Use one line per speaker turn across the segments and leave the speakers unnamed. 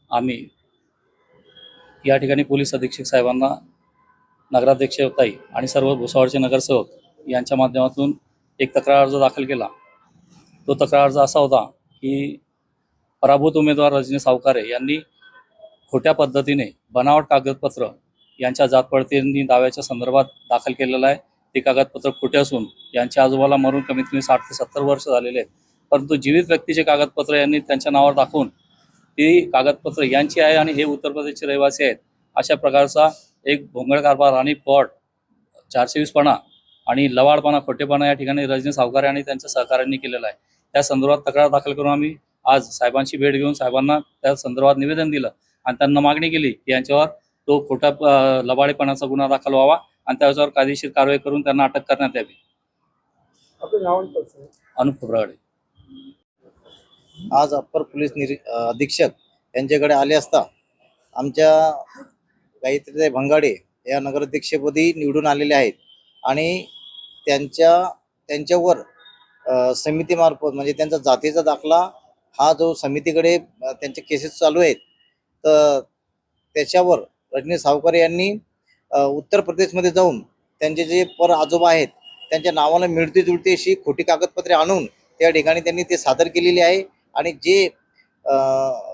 आम्ही या ठिकाणी पोलीस अधीक्षक साहेबांना, नगराध्यक्ष ताई आणि सर्व भुसावळचे नगरसेवक यांच्या माध्यमातून एक तक्रार अर्ज दाखल केला। तो तक्रार अर्ज असा होता की पराभूत उमेदवार रजनी सावकारे यांनी खोट्या पद्धतीने बनावट कागदपत्र यांच्या जात पडताळणी दाव्याच्या संदर्भात दाखल केलेला आहे। ते कागदपत्र खोटे असून यांच्या आजोबाला मरून कमीत कमी 60 ते 70 वर्ष झालेले आहेत, परंतु जीवित व्यक्तीचे कागदपत्र यांनी त्यांच्या नावावर दाखवून ती कागदपत्र यांची आहे आणि हे उत्तर प्रदेशचे रहिवासी आहेत, अशा प्रकारचा एक भोंगळ कारभार आणि फ्रॉड, 420पणा आणि लवाडपणा, खोटेपणा या ठिकाणी रजनी सावकारे आणि त्यांच्या सहकाऱ्यांनी केलेला आहे। त्या संदर्भात तक्रार दाखल करून आम्ही आज साहेबांची भेट घेऊन साहेबांना त्या संदर्भात निवेदन दिलं आणि त्यांना मागणी केली की यांच्यावर तो खोटा लबाडेपणाचा गुन्हा दाखल व्हावा आणि त्याच्यावर कायदेशीर कारवाई करून त्यांना अटक करण्यात यावी। अनुप खबराडे
आज अप्पर पोलीस अधीक्षक यांच्याकडे आले असता आमच्या गायत्री भंगाडे या नगराध्यक्षपदी निवडून आलेले आहेत आणि त्यांच्यावर समितीमार्फत म्हणजे त्यांचा जातीचा दाखला हा जो समितीकडे त्यांचे केसेस चालू आहेत, तर त्याच्यावर रजनी सावकारे यांनी उत्तर प्रदेशमध्ये जाऊन त्यांचे जे पर आजोबा आहेत त्यांच्या नावाला मिळती जुळती अशी खोटी कागदपत्रे आणून त्या ठिकाणी त्यांनी ते सादर केलेली आहे। आणि जे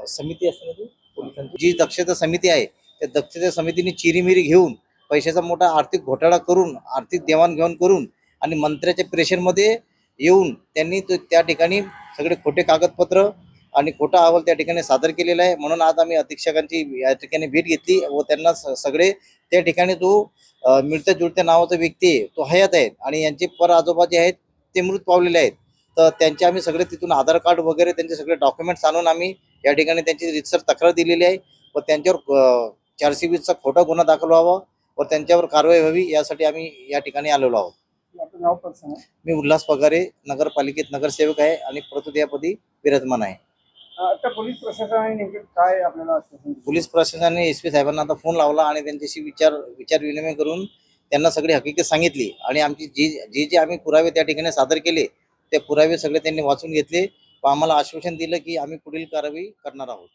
समिती असते ना, जी दक्षता समिती आहे, त्या दक्षता समितीने चिरीमिरी घेऊन पैशाचा मोठा आर्थिक घोटाळा करून, आर्थिक देवाणघेवाण करून आणि मंत्र्याच्या प्रेशरमध्ये येऊन त्यांनी त्या ठिकाणी सगळे खोटे कागदपत्र आणि खोटा अहवाल त्या ठिकाणी सादर केलेला आहे। म्हणून आज आम्ही अधीक्षकांची या ठिकाणी भेट घेतली व त्यांना सगळे त्या ठिकाणी जो मिळत्या जुळत्या नावाचा व्यक्ती आहे तो हयात आहेत आणि यांचे पर आजोबा जे आहेत ते मृत पावलेले आहेत, तर त्यांचे आम्ही सगळे तिथून आधार कार्ड वगैरे त्यांचे सगळे डॉक्युमेंट्स आणून आम्ही या ठिकाणी त्यांची रितसर तक्रार दिलेली आहे व त्यांच्यावर 420चा खोटा गुन्हा दाखल व्हावा व त्यांच्यावर कारवाई व्हावी यासाठी आम्ही या ठिकाणी आलेलो आहोत। मी उल्हास पगारे, नगरपालिकेत नगरसेवक आहे आणि प्रस्तुत यापदी विराजमान आहे।
आता पोलीस प्रशासनाने नेमके काय आपल्याला
पोलीस प्रशासनाने एसपी साहेबांना आता फोन लावला आणि त्यांच्याशी विचार विनिमय करून त्यांना सगळी हकीकत सांगितली आणि आमची जी आम्ही पुरावे त्या ठिकाणी सादर केले ते पुरावे सगळे त्यांनी वाचून घेतले व आम्हाला आश्वासन दिलं की आम्ही पुढील कारवाई करणार आहोत।